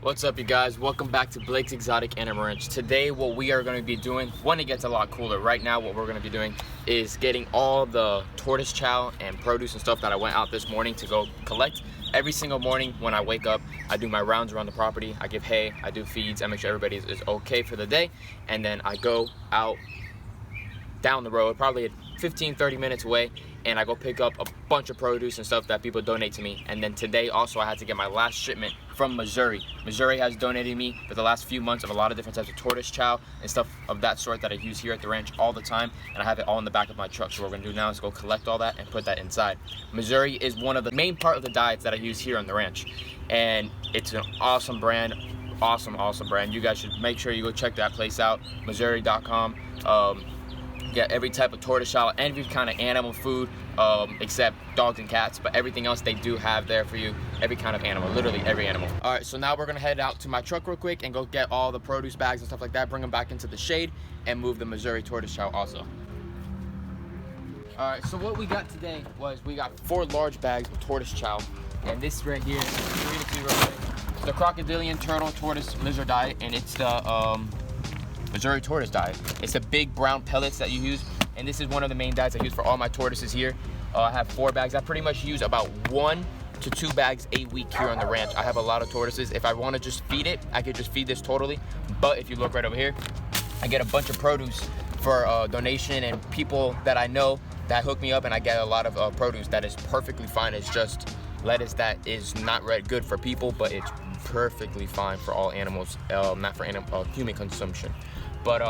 What's up, you guys? Welcome back to Blake's Exotic Animal Ranch. Today what we are going to be doing, when it gets a lot cooler, right now what we're going to be doing is getting all the tortoise chow and produce and stuff that I went out this morning to go collect. Every single morning when I wake up, I do my rounds around the property. I give hay, I do feeds, I make sure everybody is okay for the day, and then I go out down the road, probably 15-30 minutes away, and I go pick up a bunch of produce and stuff that people donate to me. And then today also I had to get my last shipment from Mazuri. Mazuri has donated me for the last few months of a lot of different types of tortoise chow and stuff of that sort that I use here at the ranch all the time, and I have it all in the back of my truck. So what we're gonna do now is go collect all that and put that inside. Mazuri is one of the main part of the diets that I use here on the ranch, and it's an awesome brand. Awesome brand. You guys should make sure you go check that place out, Mazuri.com. Get every type of tortoise chow, every kind of animal food, except dogs and cats, but everything else they do have there for you, every kind of animal, literally every animal. All right, so now we're gonna head out to my truck real quick and go get all the produce bags and stuff like that, bring them back into the shade, and move the Mazuri tortoise chow also. All right, so what we got today was we got 4 large bags of tortoise chow, and this right here is the crocodilian turtle tortoise lizard diet, and it's the Mazuri tortoise diet. It's the big brown pellets that you use, and this is one of the main diets I use for all my tortoises here. I have 4 bags. I pretty much use about 1 to 2 bags a week here on the ranch. I have a lot of tortoises. If I want to just feed it, I could just feed this totally, but if you look right over here, I get a bunch of produce for donation, and people that I know that hook me up, and I get a lot of produce that is perfectly fine. It's just lettuce that is not good for people, but it's perfectly fine for all animals, not for human consumption. But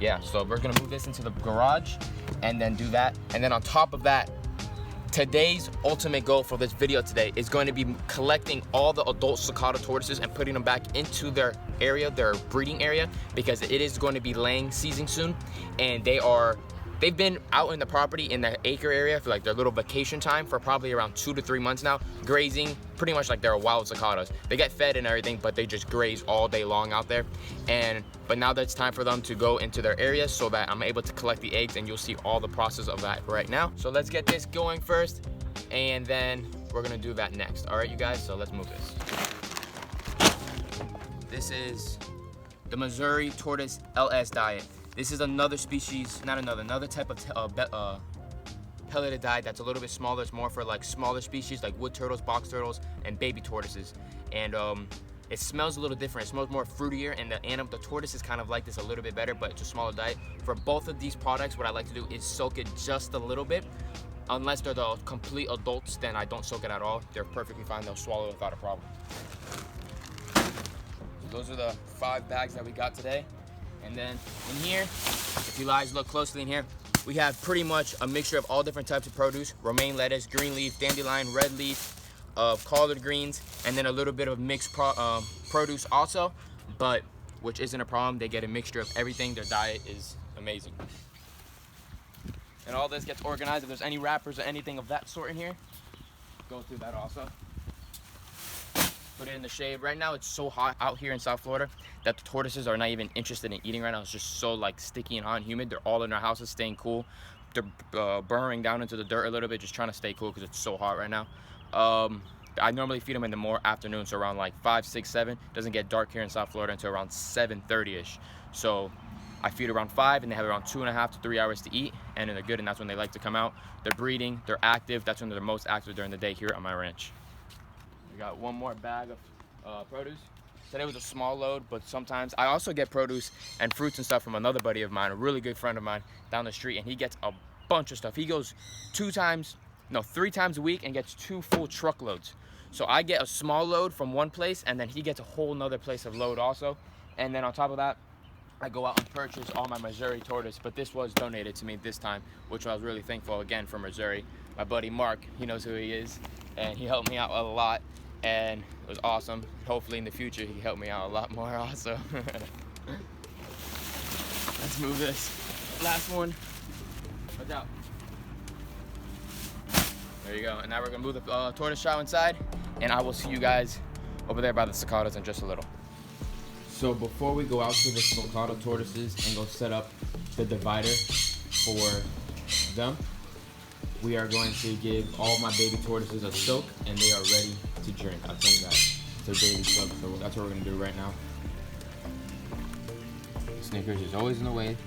yeah, so we're gonna move this into the garage and then do that. And then on top of that, today's ultimate goal for this video today is going to be collecting all the adult sulcata tortoises and putting them back into their area, their breeding area, because it is going to be laying season soon, and they've been out in the property in the acre area for like their little vacation time for probably around 2 to 3 months now, grazing pretty much like they're wild sulcatas. They get fed and everything, but they just graze all day long out there. But now that it's time for them to go into their area so that I'm able to collect the eggs, and you'll see all the process of that right now. So let's get this going first, and then we're gonna do that next. All right, you guys, so let's move this. This is the Mazuri tortoise LS diet. This is another species, another type of pelleted diet that's a little bit smaller. It's more for like smaller species like wood turtles, box turtles, and baby tortoises. And it smells a little different. It smells more fruitier, and the tortoise is kind of like this a little bit better, but it's a smaller diet. For both of these products, what I like to do is soak it just a little bit. Unless they're the complete adults, then I don't soak it at all. They're perfectly fine. They'll swallow it without a problem. So those are the 5 bags that we got today. And then in here, if you guys look closely in here, we have pretty much a mixture of all different types of produce: romaine lettuce, green leaf, dandelion, red leaf, collard greens, and then a little bit of mixed produce also, but which isn't a problem. They get a mixture of everything. Their diet is amazing. And all this gets organized. If there's any wrappers or anything of that sort in here, go through that also. Put it in the shade. Right now it's so hot out here in South Florida that the tortoises are not even interested in eating right now. It's just so like sticky and hot and humid. They're all in their houses staying cool. They're burrowing down into the dirt a little bit, just trying to stay cool because it's so hot right now. I normally feed them in the more afternoon, so around like 5, 6, 7. Doesn't get dark here in South Florida until around 7:30ish. So I feed around 5, and they have around 2.5 to 3 hours to eat, and then they're good, and that's when they like to come out. They're breeding, they're active. That's when they're most active during the day here on my ranch. We got 1 more bag of produce. Today was a small load, but sometimes I also get produce and fruits and stuff from another buddy of mine, a really good friend of mine down the street, and he gets a bunch of stuff. He goes 3 times a week and gets 2 full truckloads. So I get a small load from one place, and then he gets a whole nother place of load also. And then on top of that, I go out and purchase all my Mazuri tortoise, but this was donated to me this time, which I was really thankful again for Mazuri. My buddy Mark, he knows who he is, and he helped me out a lot, and it was awesome. Hopefully in the future he helped me out a lot more also. Let's move this last one. Watch out. There you go. And now we're gonna move the tortoise chow inside, and I will see you guys over there by the sulcatas in just a little. So before we go out to the sulcata tortoises and go set up the divider for them, we are going to give all my baby tortoises a soak, and they are ready to drink. I'll tell you that. their daily sub, so that's what we're gonna do right now. Snickers is always in the way,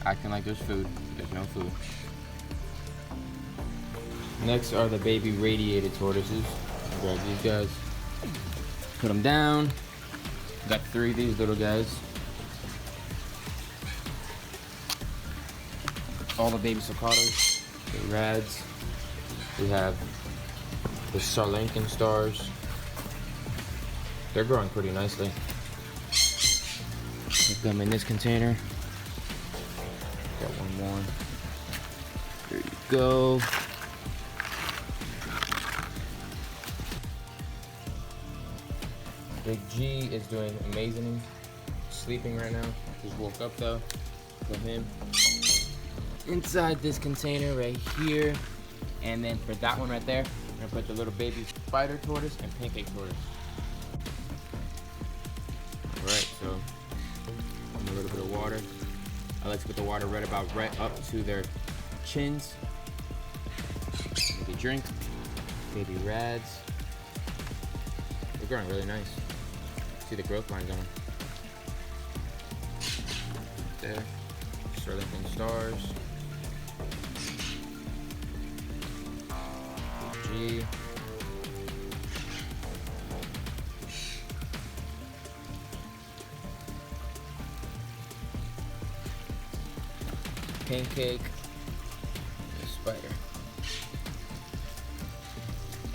acting like there's food. There's no food. Next are the baby radiated tortoises. I'll grab these guys, put them down. Got 3 of these little guys. All the baby sulcatas, the rads. We have the Sri Lankan stars. They're growing pretty nicely. Put them in this container. Got one more. There you go. Big G is doing amazing. Sleeping right now. Just woke up though. Put him inside this container right here. And then for that one right there, I'm gonna put the little baby spider tortoise and pancake tortoise. Alright, so a little bit of water. I like to put the water right up to their chins. Maybe drink. Baby rads. They're growing really nice. See the growth lines on them. There. Sri Lankan stars. G. Pancake. The spider.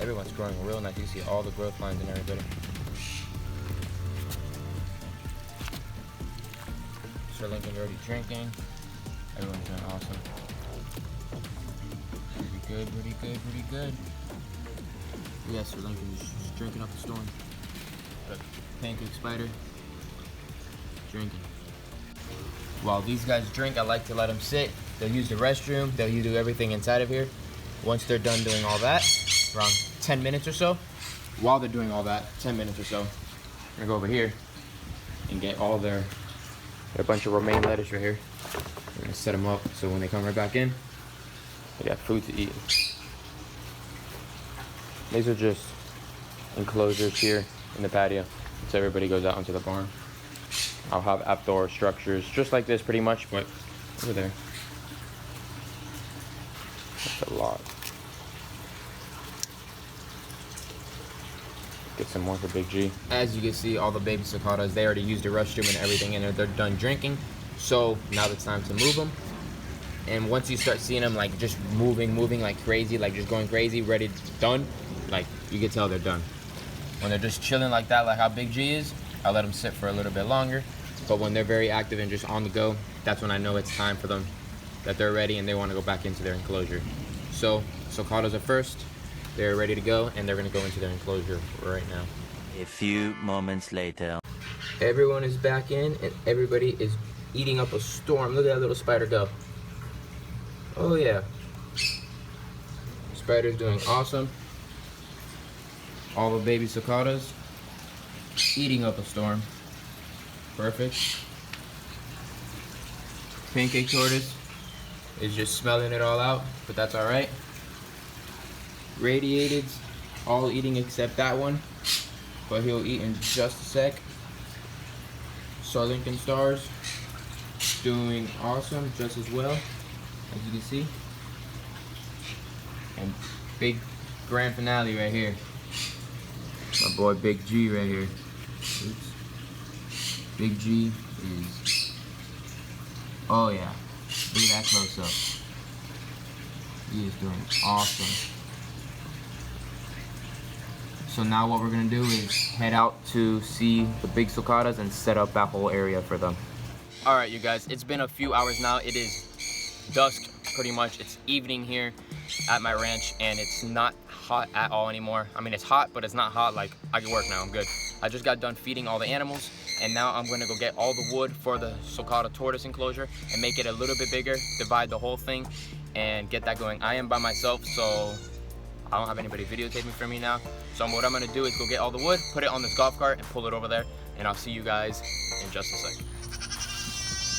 Everyone's growing real nice. You see all the growth lines and everybody. Sri Lankan already drinking. Everyone's doing awesome. Pretty good, pretty good, pretty good. Yeah, Sri Lankan just drinking up the storm. But pancake spider, drinking. While these guys drink, I like to let them sit. They'll use the restroom. They'll do everything inside of here. Once they're done doing all that, around 10 minutes or so, while they're doing all that, 10 minutes or so, I'm gonna go over here and get all their a bunch of romaine lettuce right here. We're gonna set them up so when they come right back in, they got food to eat. These are just enclosures here in the patio, so everybody goes out into the barn. I'll have outdoor structures just like this pretty much, but over there. That's a lot. Get some more for Big G. As you can see, all the baby sulcatas, they already used the restroom and everything in there. They're done drinking. So now it's time to move them. And once you start seeing them like just moving like crazy, like just going crazy, ready, done, like you can tell they're done. When they're just chilling like that, like how Big G is, I let them sit for a little bit longer. But when they're very active and just on the go, that's when I know it's time for them, that they're ready and they want to go back into their enclosure. So sulcatas are first. They're ready to go, and they're gonna go into their enclosure right now. A few moments later. Everyone is back in, and everybody is eating up a storm. Look at that little spider go. Oh yeah. Spider's doing awesome. All the baby sulcatas eating up a storm. Perfect. Pancake tortoise is just smelling it all out, but that's all right. Radiateds, all eating except that one, but he'll eat in just a sec. Sri Lankan stars, doing awesome just as well, as you can see. And big grand finale right here. My boy Big G right here. Oops. Big G is, oh yeah, look at that close up. He is doing awesome. So now what we're gonna do is head out to see the big sulcatas and set up that whole area for them. All right, you guys, it's been a few hours now. It is dusk pretty much. It's evening here at my ranch and it's not hot at all anymore. I mean, it's hot, but it's not hot. Like, I can work now, I'm good. I just got done feeding all the animals and now I'm gonna go get all the wood for the sulcata tortoise enclosure and make it a little bit bigger, divide the whole thing and get that going. I am by myself, so I don't have anybody videotaping for me now. So what I'm gonna do is go get all the wood, put it on this golf cart and pull it over there, and I'll see you guys in just a second.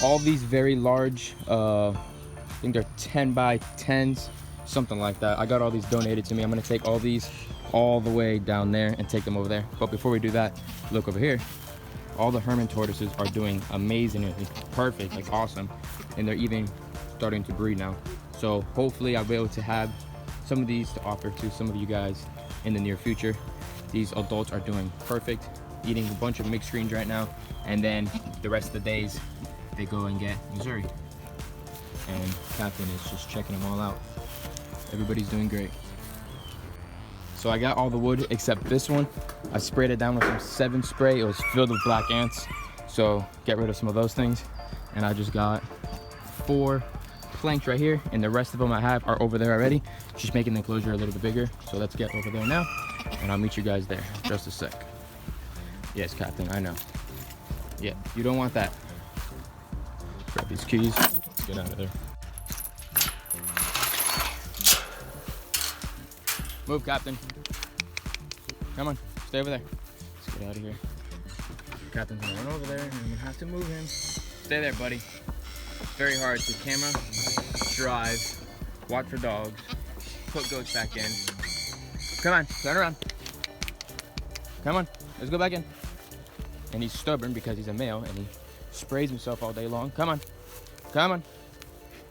All these very large, I think they're 10 by 10s, something like that. I got all these donated to me. I'm gonna take all these all the way down there and take them over there. But before we do that, look over here. All the Herman tortoises are doing amazing, perfect, like awesome. And they're even starting to breed now. So hopefully I'll be able to have some of these to offer to some of you guys in the near future. These adults are doing perfect, eating a bunch of mixed greens right now. And then the rest of the days, they go and get Mazuri. And Captain is just checking them all out. Everybody's doing great. So I got all the wood except this one. I sprayed it down with some 7 spray. It was filled with black ants. So get rid of some of those things. And I just got 4 planks right here, and the rest of them I have are over there already. Just making the enclosure a little bit bigger. So let's get over there now, and I'll meet you guys there. Just a sec. Yes, Captain, I know. Yeah, you don't want that. Grab these keys. Let's get out of there. Move, Captain. Come on, stay over there. Let's get out of here. Captain's gonna run over there, and I'm gonna have to move him. Stay there, buddy. Very hard to camera, drive, watch for dogs, put goats back in. Come on, turn around. Come on, let's go back in. And he's stubborn because he's a male and he sprays himself all day long. Come on, come on.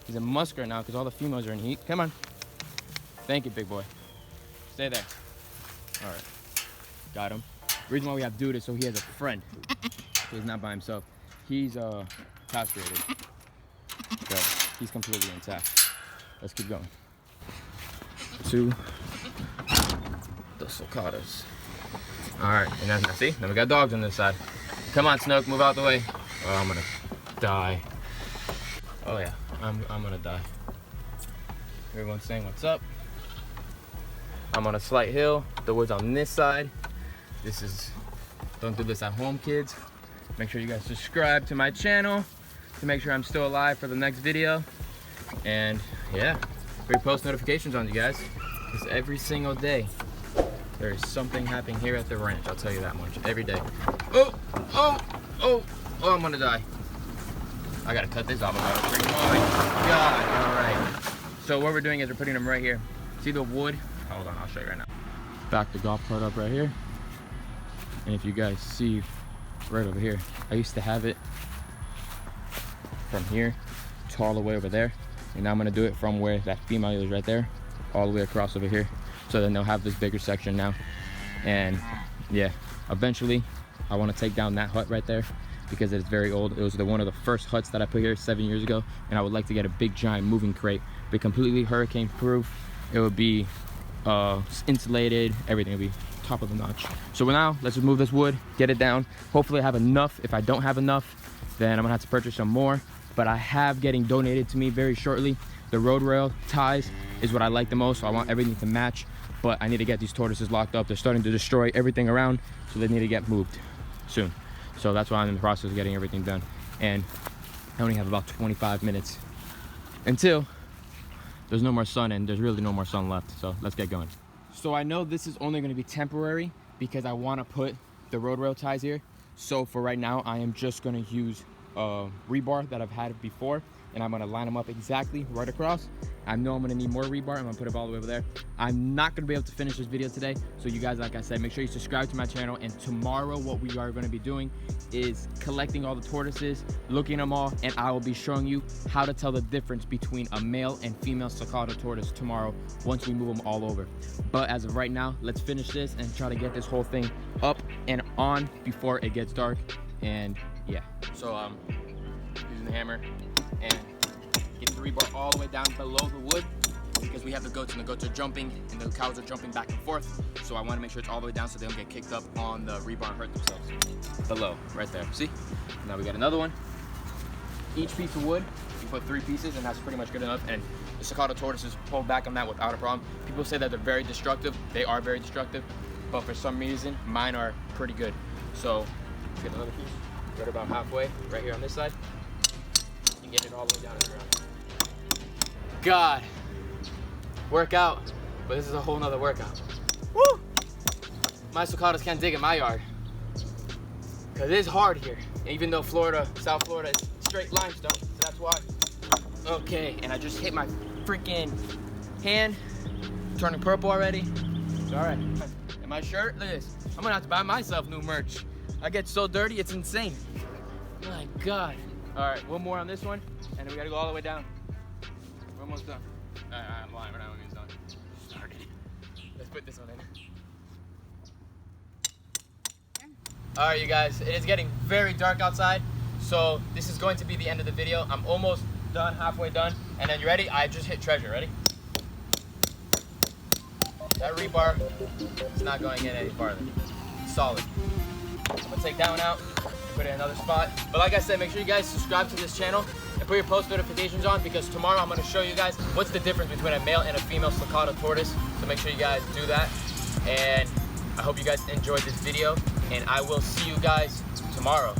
He's a musker now because all the females are in heat. Come on. Thank you, big boy. Stay there. All right, got him. The reason why we have Dude is so he has a friend. So he's not by himself. He's castrated. So he's completely intact. Let's keep going. To the sulcatas. All right, and then see, then we got dogs on this side. Come on, Snoke, move out the way. Oh, I'm gonna die. Oh yeah, I'm gonna die. Everyone's saying what's up. I'm on a slight hill. The wood's on this side. This is, don't do this at home, kids. Make sure you guys subscribe to my channel to make sure I'm still alive for the next video. And yeah, we post notifications on you guys because every single day there is something happening here at the ranch. I'll tell you that much. Every day. Oh, I'm gonna die. I gotta cut this off. Oh my God. All right. So what we're doing is we're putting them right here. See the wood? Hold on, I'll show you right now. Back the golf cart up right here. And if you guys see right over here, I used to have it from here to all the way over there. And now I'm gonna do it from where that female is right there, all the way across over here. So then they'll have this bigger section now. And yeah, eventually I wanna take down that hut right there because it's very old. It was one of the first huts that I put here 7 years ago. And I would like to get a big giant moving crate, but completely hurricane proof. It would be insulated, everything would be top of the notch. So now let's just move this wood, get it down. Hopefully I have enough. If I don't have enough, then I'm gonna have to purchase some more. But I have getting donated to me very shortly. The road rail ties is what I like the most, so I want everything to match. But I need to get these tortoises locked up. They're starting to destroy everything around, so they need to get moved soon. So that's why I'm in the process of getting everything done. And I only have about 25 minutes until there's no more sun, and there's really no more sun left. So let's get going. So I know this is only gonna be temporary because I wanna put the road rail ties here. So for right now, I am just gonna use rebar that I've had before, and I'm gonna line them up exactly right across. I know I'm gonna need more rebar. I'm gonna put it all the way over there. I'm not gonna be able to finish this video today, so you guys, like I said, make sure you subscribe to my channel. And tomorrow what we are gonna be doing is collecting all the tortoises, looking at them all, and I will be showing you how to tell the difference between a male and female sulcata tortoise tomorrow once we move them all over. But as of right now, let's finish this and try to get this whole thing up and on before it gets dark. And yeah, so using the hammer and get the rebar all the way down below the wood because we have the goats, and the goats are jumping and the cows are jumping back and forth. So I want to make sure it's all the way down so they don't get kicked up on the rebar and hurt themselves. Below, right there. See? Now we got another one. Each piece of wood, you put 3 pieces, and that's pretty much good enough. And the sulcata tortoises pull back on that without a problem. People say that they're very destructive. They are very destructive, but for some reason, mine are pretty good. So let's get another piece. Right about halfway, right here on this side. And get it all the way down to the ground. God, workout, but this is a whole nother workout. Woo! My sulcatas can't dig in my yard because it is hard here. Even though Florida, South Florida is straight limestone, so that's why. Okay, and I just hit my freaking hand turning purple already. It's all right. And my shirt, look at this. I'm gonna have to buy myself new merch. I get so dirty, it's insane. My God. All right, one more on this one, and then we gotta go all the way down. We're almost done. All right, I'm lying, we're not almost done. Started. Let's put this one in. All right, you guys, it is getting very dark outside, so this is going to be the end of the video. I'm almost done, halfway done, and then you ready? I just hit treasure, ready? That rebar is not going in any farther. It's solid. I'm gonna take that one out, put it in another spot. But like I said, make sure you guys subscribe to this channel and put your post notifications on, because tomorrow I'm gonna show you guys what's the difference between a male and a female staccato tortoise. So make sure you guys do that. And I hope you guys enjoyed this video, and I will see you guys tomorrow.